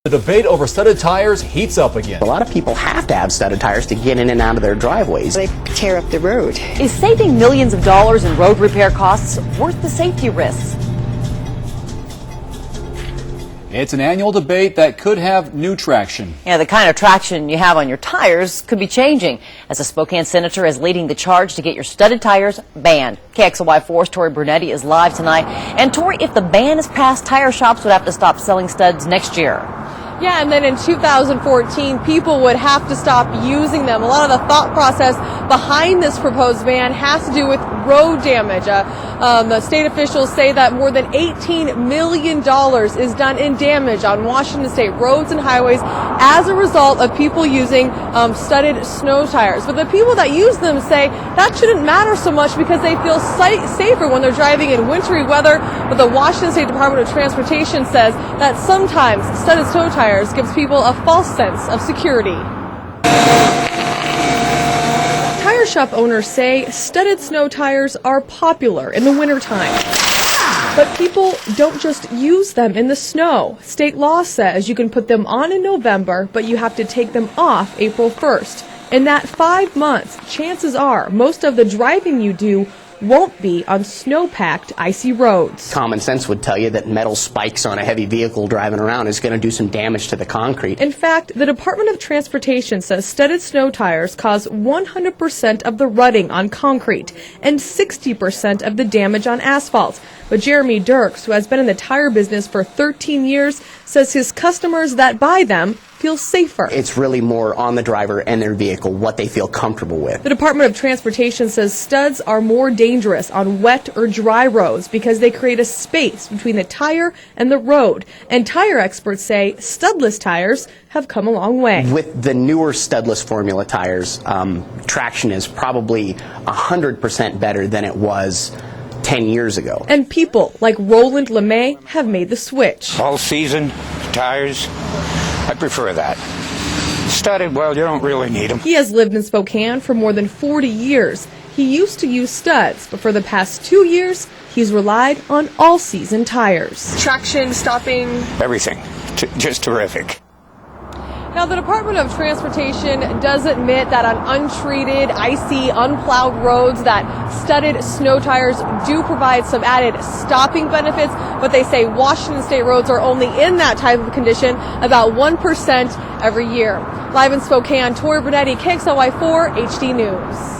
The debate over studded tires heats up again. A lot of people have to have studded tires to get in and out of their driveways. They tear up the road. Is saving millions of dollars in road repair costs worth the safety risks? It's an annual debate that could have new traction. Yeah, the kind of traction you have on your tires could be changing as a Spokane senator is leading the charge to get your studded tires banned. KXLY4's Tori Brunetti is live tonight. And Tori, if the ban is passed, tire shops would have to stop selling studs next year. Yeah, and then in 2014, people would have to stop using them. A lot of the thought process behind this proposed ban has to do with road damage. The state officials say that more than $18 million is done in damage on Washington state roads and highways as a result of people using studded snow tires. But the people that use them say that shouldn't matter so much because they feel safer when they're driving in wintry weather. But the Washington State Department of Transportation says that sometimes studded snow tires gives people a false sense of security. Tire shop owners say studded snow tires are popular in the wintertime. But people don't just use them in the snow. State law says you can put them on in November, but you have to take them off April 1st. In that 5 months, chances are most of the driving you do won't be on snow-packed, icy roads. Common sense would tell you that metal spikes on a heavy vehicle driving around is going to do some damage to the concrete. In fact, the Department of Transportation says studded snow tires cause 100% of the rutting on concrete and 60% of the damage on asphalt. But Jeremy Dierks, who has been in the tire business for 13 years, says his customers that buy them feel safer. It's really more on the driver and their vehicle, what they feel comfortable with. The Department of Transportation says studs are more dangerous on wet or dry roads because they create a space between the tire and the road. And tire experts say studless tires have come a long way. With the newer studless formula tires, traction is probably 100% better than it was 10 years ago. And people like Roland LeMay have made the switch. All season tires, I prefer that. Studded, well, you don't really need them. He has lived in Spokane for more than 40 years. He used to use studs, but for the past 2 years, he's relied on all-season tires. Traction, stopping. Everything. Just terrific. Now, the Department of Transportation does admit that on untreated, icy, unplowed roads that studded snow tires do provide some added stopping benefits, but they say Washington state roads are only in that type of condition about 1% every year. Live in Spokane, Tori Brunetti, KXLY4 HD News.